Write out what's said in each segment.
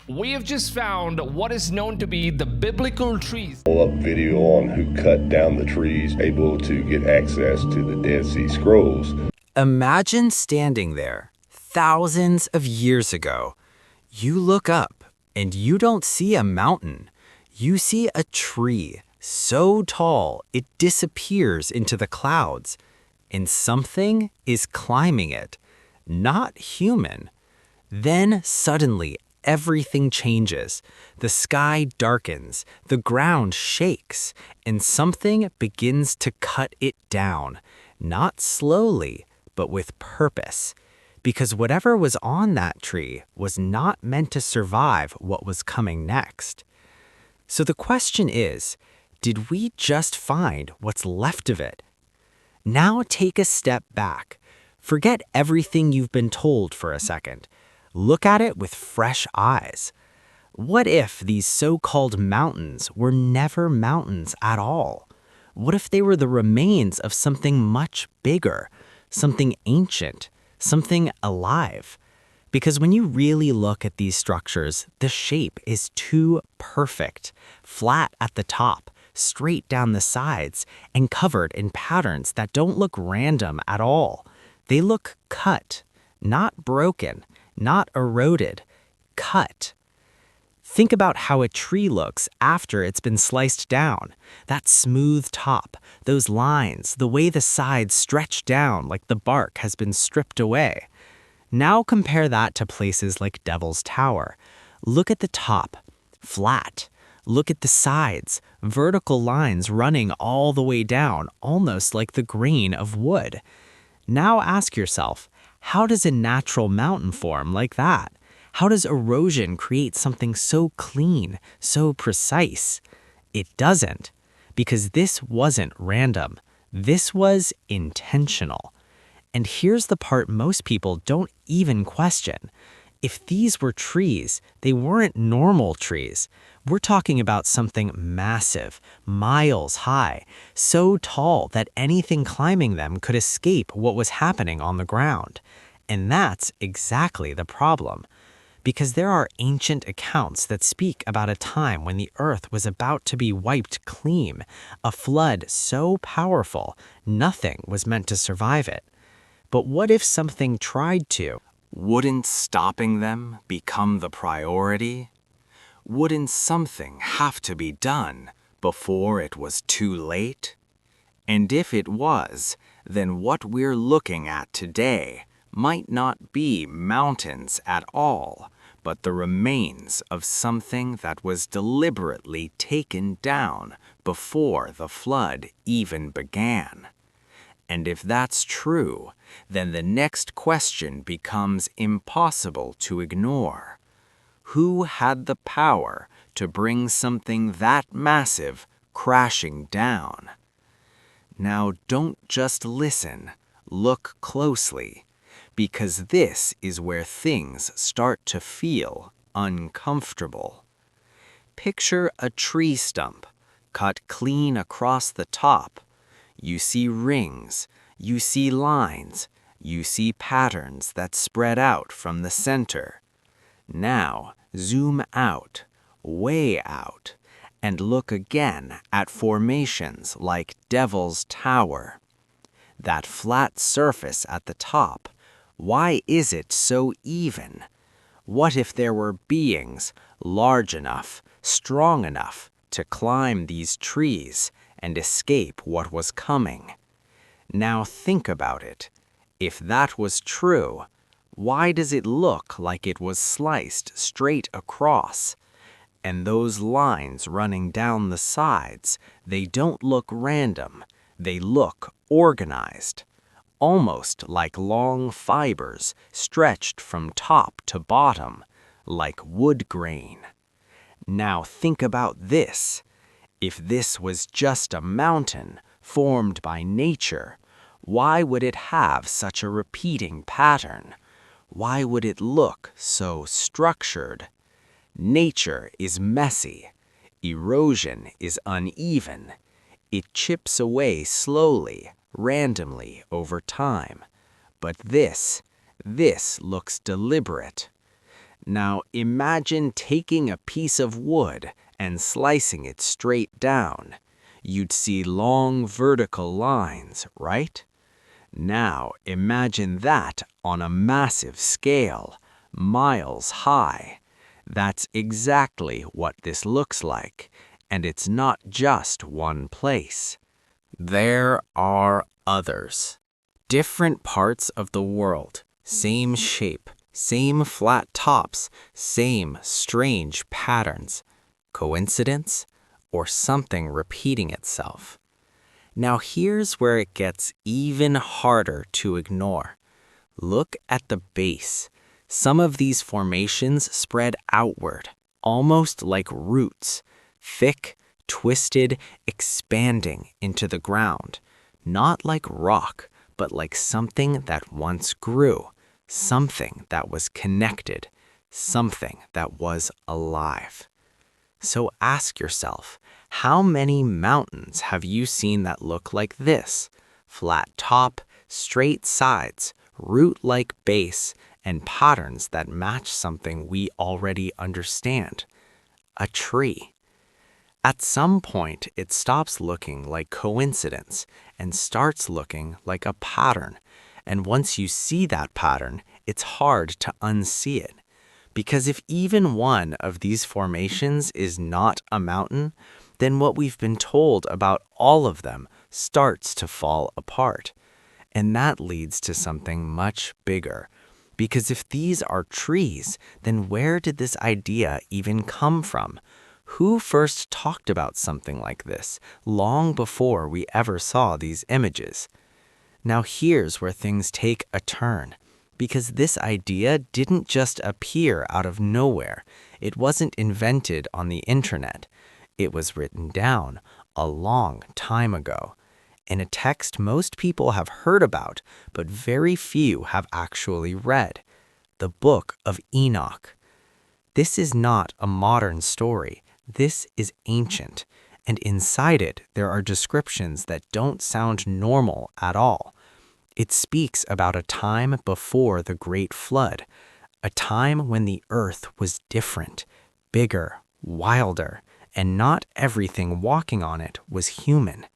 We have just found what is known to be the biblical trees. Up video on who cut down the trees, able to get access to the Dead Sea Scrolls. Imagine standing there thousands of years ago. You look up and you don't see a mountain. You see a tree so tall it disappears into the clouds, and something is climbing it, not human. Then suddenly everything changes. The sky darkens, the ground shakes, and something begins to cut it down, not slowly, but with purpose. Because whatever was on that tree was not meant to survive what was coming next. So the question is, did we just find what's left of it? Now take a step back. Forget everything you've been told for a second. Look at it with fresh eyes. What if these so-called mountains were never mountains at all? What if they were the remains of something much bigger, something ancient, something alive? Because when you really look at these structures, the shape is too perfect, flat at the top, straight down the sides, and covered in patterns that don't look random at all. They look cut, not broken, not eroded, cut. Think about how a tree looks after it's been sliced down. That smooth top, those lines, the way the sides stretch down like the bark has been stripped away. Now compare that to places like Devil's Tower. Look at the top, flat. Look at the sides, vertical lines running all the way down, almost like the grain of wood. Now ask yourself, how does a natural mountain form like that? How does erosion create something so clean, so precise? It doesn't, because this wasn't random. This was intentional. And here's the part most people don't even question. If these were trees, they weren't normal trees. We're talking about something massive, miles high, so tall that anything climbing them could escape what was happening on the ground. And that's exactly the problem. Because there are ancient accounts that speak about a time when the earth was about to be wiped clean, a flood so powerful, nothing was meant to survive it. But what if something tried to? Wouldn't stopping them become the priority? Wouldn't something have to be done before it was too late? And if it was, then what we're looking at today might not be mountains at all, but the remains of something that was deliberately taken down before the flood even began. And if that's true, then the next question becomes impossible to ignore. Who had the power to bring something that massive crashing down? Now don't just listen, look closely, because this is where things start to feel uncomfortable. Picture a tree stump, cut clean across the top. You see rings, you see lines, you see patterns that spread out from the center. Now zoom out, way out, and look again at formations like Devil's Tower. That flat surface at the top, why is it so even? What if there were beings large enough, strong enough to climb these trees and escape what was coming? Now think about it. If that was true, why does it look like it was sliced straight across? And those lines running down the sides, they don't look random. They look organized, almost like long fibers stretched from top to bottom, like wood grain. Now think about this. If this was just a mountain formed by nature, why would it have such a repeating pattern? Why would it look so structured? Nature is messy. Erosion is uneven. It chips away slowly, randomly over time. But this looks deliberate. Now imagine taking a piece of wood and slicing it straight down. You'd see long vertical lines, right? Now imagine that on a massive scale, miles high. That's exactly what this looks like, and it's not just one place. There are others. Different parts of the world, same shape, same flat tops, same strange patterns. Coincidence? Or something repeating itself? Now here's where it gets even harder to ignore. Look at the base. Some of these formations spread outward, almost like roots, thick, twisted, expanding into the ground. Not like rock, but like something that once grew, something that was connected, something that was alive. So ask yourself, how many mountains have you seen that look like this? Flat top, straight sides, root-like base, and patterns that match something we already understand. A tree. At some point, it stops looking like coincidence and starts looking like a pattern. And once you see that pattern, it's hard to unsee it. Because if even one of these formations is not a mountain, then what we've been told about all of them starts to fall apart. And that leads to something much bigger. Because if these are trees, then where did this idea even come from? Who first talked about something like this, long before we ever saw these images? Now here's where things take a turn. Because this idea didn't just appear out of nowhere. It wasn't invented on the internet. It was written down a long time ago, in a text most people have heard about, but very few have actually read, the Book of Enoch. This is not a modern story. This is ancient, and inside it there are descriptions that don't sound normal at all. It speaks about a time before the Great Flood, a time when the earth was different, bigger, wilder, and not everything walking on it was human.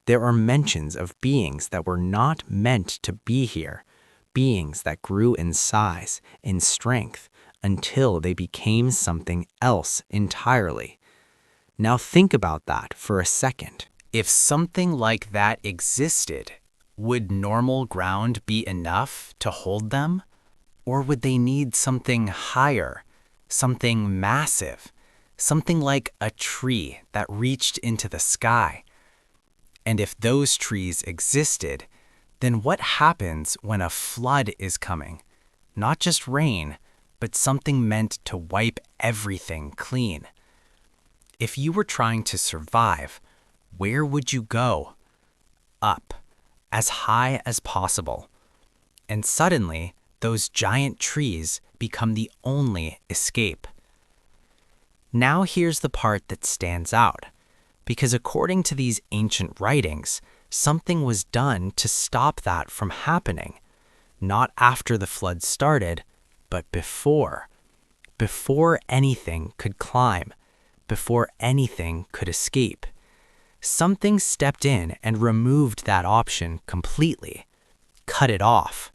There are mentions of beings that were not meant to be here, beings that grew in size, in strength, until they became something else entirely. Now think about that for a second. If something like that existed, would normal ground be enough to hold them? Or would they need something higher, something massive, something like a tree that reached into the sky? And if those trees existed, then what happens when a flood is coming? Not just rain, but something meant to wipe everything clean. If you were trying to survive, where would you go? Up, as high as possible. And suddenly, those giant trees become the only escape. Now here's the part that stands out, because according to these ancient writings, something was done to stop that from happening, not after the flood started, but before. Before anything could climb, before anything could escape. Something stepped in and removed that option completely, cut it off.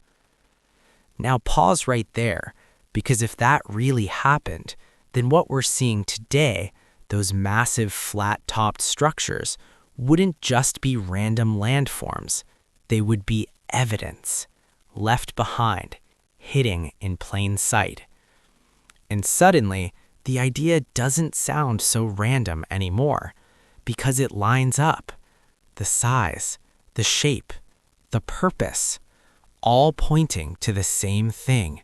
Now pause right there, because if that really happened, then what we're seeing today, those massive flat-topped structures, wouldn't just be random landforms. They would be evidence, left behind, hidden in plain sight. And suddenly, the idea doesn't sound so random anymore, because it lines up. The size, the shape, the purpose, all pointing to the same thing.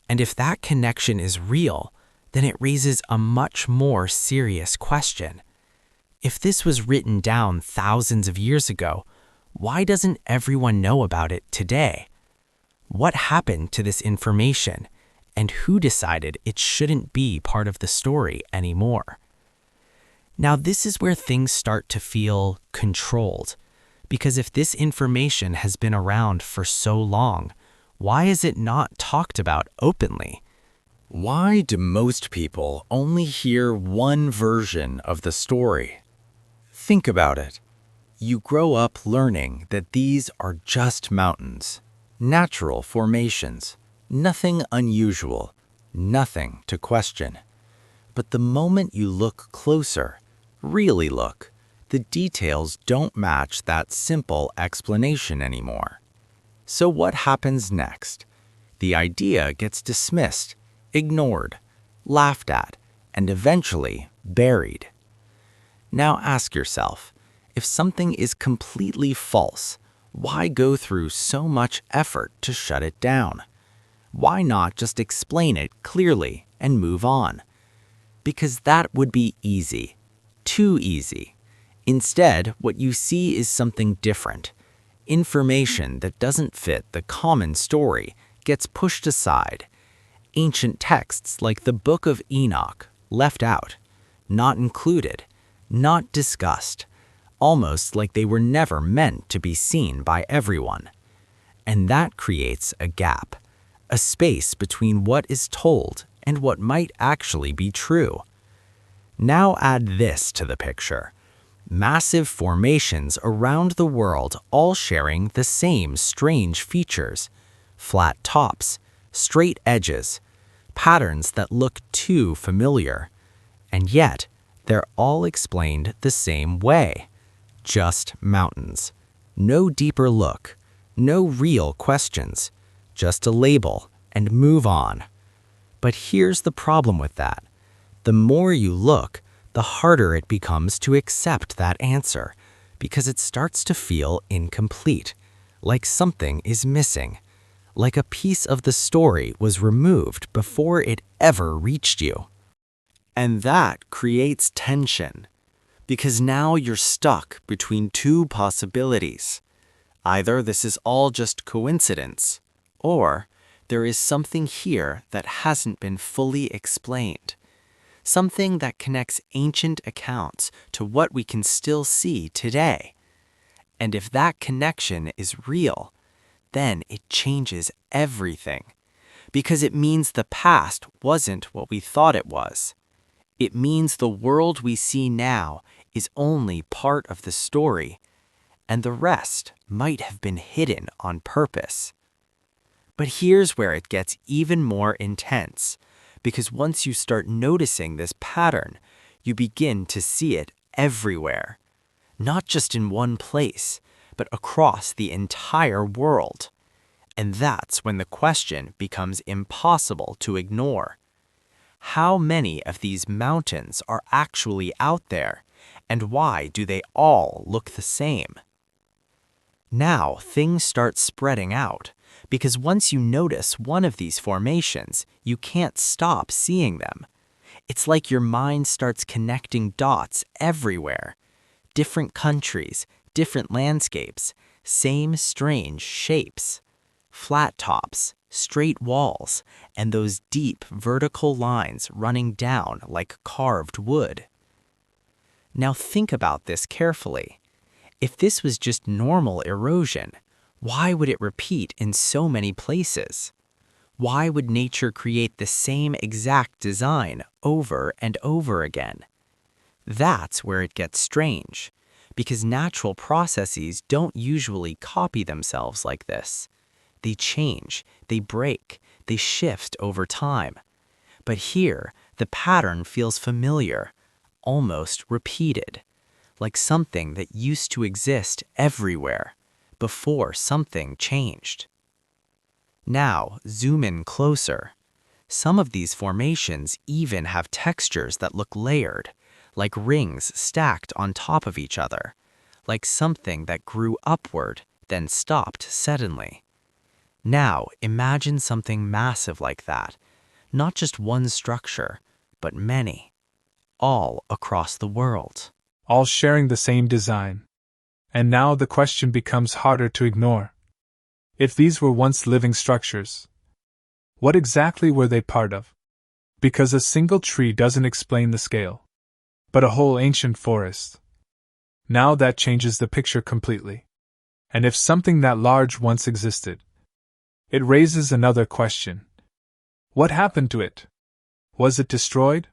And if that connection is real, then it raises a much more serious question. If this was written down thousands of years ago, why doesn't everyone know about it today? What happened to this information, and who decided it shouldn't be part of the story anymore? Now, this is where things start to feel controlled, because if this information has been around for so long, why is it not talked about openly? Why do most people only hear one version of the story? Think about it. You grow up learning that these are just mountains, natural formations, nothing unusual, nothing to question. But the moment you look closer, really look, the details don't match that simple explanation anymore. So what happens next? The idea gets dismissed, ignored, laughed at, and eventually buried. Now ask yourself, if something is completely false, why go through so much effort to shut it down? Why not just explain it clearly and move on? Because that would be easy, too easy. Instead, what you see is something different. Information that doesn't fit the common story gets pushed aside. Ancient texts like the Book of Enoch left out, not included, not discussed, almost like they were never meant to be seen by everyone. And that creates a gap, a space between what is told and what might actually be true. Now add this to the picture. Massive formations around the world all sharing the same strange features. Flat tops, straight edges, patterns that look too familiar. And yet, they're all explained the same way. Just mountains. No deeper look. No real questions. Just a label and move on. But here's the problem with that. The more you look, the harder it becomes to accept that answer because it starts to feel incomplete, like something is missing, like a piece of the story was removed before it ever reached you. And that creates tension, because now you're stuck between two possibilities. Either this is all just coincidence, or there is something here that hasn't been fully explained. Something that connects ancient accounts to what we can still see today. And if that connection is real, then it changes everything, because it means the past wasn't what we thought it was. It means the world we see now is only part of the story, and the rest might have been hidden on purpose. But here's where it gets even more intense, because once you start noticing this pattern, you begin to see it everywhere. Not just in one place, but across the entire world. And that's when the question becomes impossible to ignore. How many of these mountains are actually out there, and why do they all look the same? Now things start spreading out, because once you notice one of these formations, you can't stop seeing them. It's like your mind starts connecting dots everywhere. Different countries, different landscapes, same strange shapes. Flat tops, straight walls, and those deep vertical lines running down like carved wood. Now think about this carefully. If this was just normal erosion, why would it repeat in so many places? Why would nature create the same exact design over and over again? That's where it gets strange, because natural processes don't usually copy themselves like this. They change, they break, they shift over time. But here, the pattern feels familiar, almost repeated, like something that used to exist everywhere before something changed. Now, zoom in closer. Some of these formations even have textures that look layered, like rings stacked on top of each other, like something that grew upward, then stopped suddenly. Now, imagine something massive like that, not just one structure, but many, all across the world. All sharing the same design. And now the question becomes harder to ignore. If these were once living structures, what exactly were they part of? Because a single tree doesn't explain the scale, but a whole ancient forest. Now that changes the picture completely. And if something that large once existed, it raises another question. What happened to it? Was it destroyed?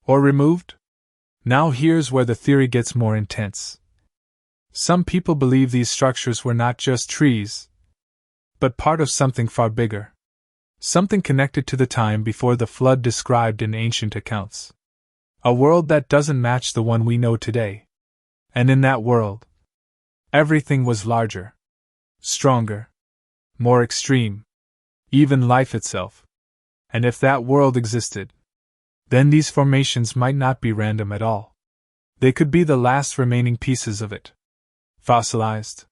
Or removed? Now here's where the theory gets more intense. Some people believe these structures were not just trees, but part of something far bigger. Something connected to the time before the flood described in ancient accounts. A world that doesn't match the one we know today. And in that world, everything was larger, stronger, more extreme, even life itself. And if that world existed, then these formations might not be random at all. They could be the last remaining pieces of it. Fossilized,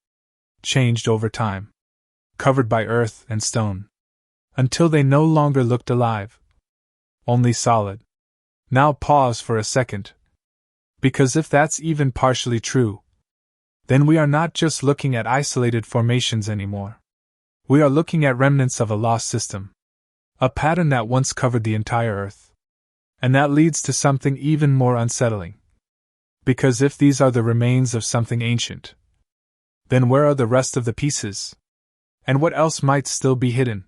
changed over time, covered by earth and stone, until they no longer looked alive, only solid. Now pause for a second. Because if that's even partially true, then we are not just looking at isolated formations anymore. We are looking at remnants of a lost system. A pattern that once covered the entire Earth. And that leads to something even more unsettling. Because if these are the remains of something ancient, then where are the rest of the pieces? And what else might still be hidden?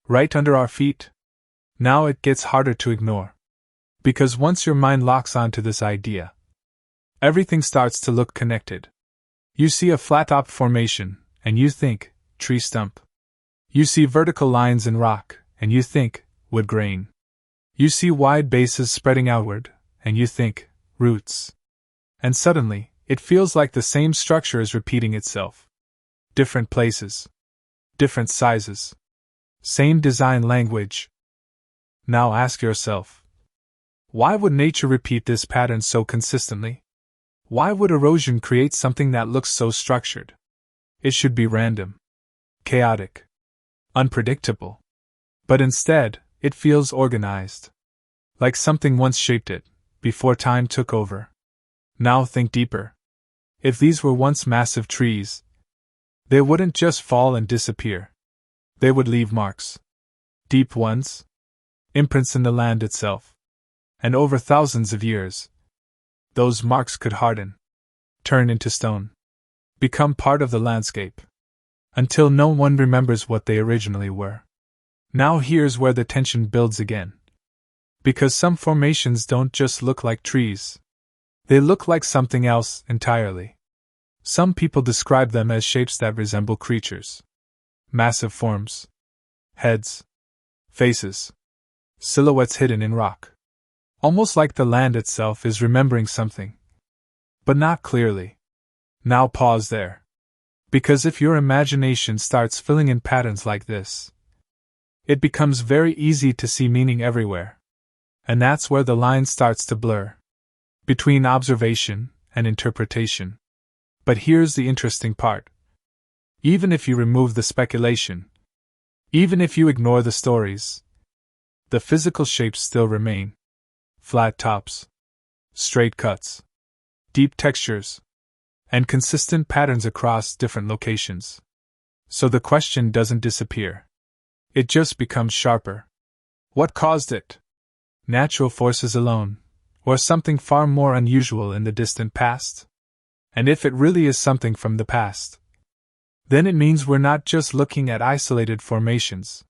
Right under our feet? Now it gets harder to ignore. Because once your mind locks onto this idea, everything starts to look connected. You see a flat-top formation, and you think, tree stump. You see vertical lines in rock, and you think, wood grain. You see wide bases spreading outward, and you think, roots. And suddenly, it feels like the same structure is repeating itself. Different places. Different sizes. Same design language. Now ask yourself, why would nature repeat this pattern so consistently? Why would erosion create something that looks so structured? It should be random, chaotic, unpredictable. But instead, it feels organized. Like something once shaped it, before time took over. Now think deeper. If these were once massive trees, they wouldn't just fall and disappear. They would leave marks. Deep ones. Imprints in the land itself. And over thousands of years, those marks could harden, turn into stone, become part of the landscape, until no one remembers what they originally were. Now here's where the tension builds again. Because some formations don't just look like trees. They look like something else entirely. Some people describe them as shapes that resemble creatures. Massive forms. Heads. Faces. Silhouettes hidden in rock. Almost like the land itself is remembering something. But not clearly. Now pause there. Because if your imagination starts filling in patterns like this, it becomes very easy to see meaning everywhere. And that's where the line starts to blur. Between observation and interpretation. But here's the interesting part. Even if you remove the speculation, even if you ignore the stories, the physical shapes still remain. Flat tops, straight cuts, deep textures, and consistent patterns across different locations. So the question doesn't disappear. It just becomes sharper. What caused it? Natural forces alone, or something far more unusual in the distant past? And if it really is something from the past, then it means we're not just looking at isolated formations.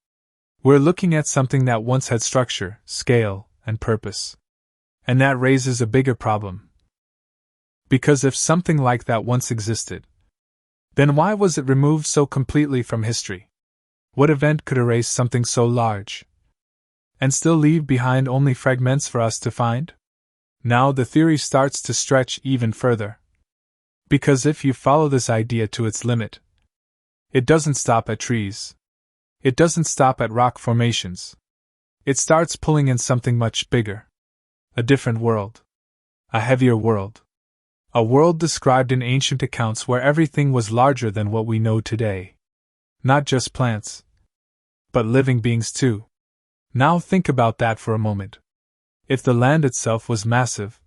We're looking at something that once had structure, scale, and purpose. And that raises a bigger problem. Because if something like that once existed, then why was it removed so completely from history? What event could erase something so large and still leave behind only fragments for us to find? Now the theory starts to stretch even further. Because if you follow this idea to its limit, it doesn't stop at trees. It doesn't stop at rock formations. It starts pulling in something much bigger. A different world. A heavier world. A world described in ancient accounts where everything was larger than what we know today. Not just plants, but living beings too. Now think about that for a moment. If the land itself was massive,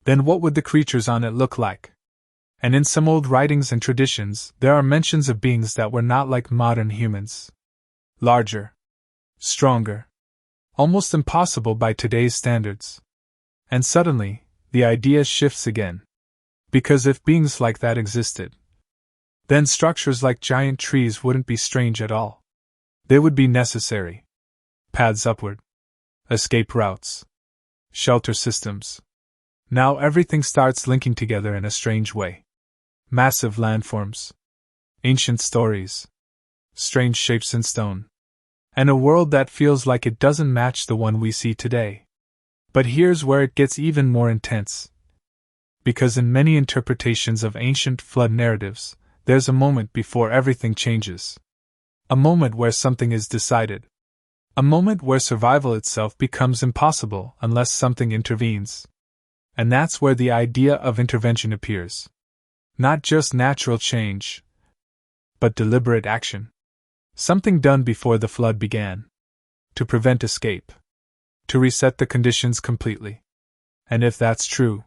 then what would the creatures on it look like? And in some old writings and traditions, there are mentions of beings that were not like modern humans. Larger. Stronger. Almost impossible by today's standards. And suddenly, the idea shifts again. Because if beings like that existed, then structures like giant trees wouldn't be strange at all. They would be necessary. Paths upward. escape routes, shelter systems. Now everything starts linking together in a strange way. Massive landforms, ancient stories, strange shapes in stone, and a world that feels like it doesn't match the one we see today. But here's where it gets even more intense. Because in many interpretations of ancient flood narratives, there's a moment before everything changes. A moment where something is decided. A moment where survival itself becomes impossible unless something intervenes. And that's where the idea of intervention appears. Not just natural change, but deliberate action. Something done before the flood began. To prevent escape. To reset the conditions completely. And if that's true,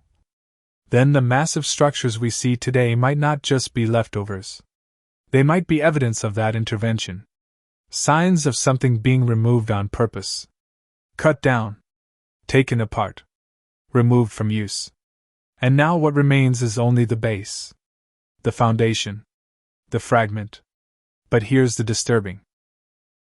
then the massive structures we see today might not just be leftovers. They might be evidence of that intervention. Signs of something being removed on purpose. Cut down. Taken apart. Removed from use. And now what remains is only the base. The foundation. The fragment. But here's the disturbing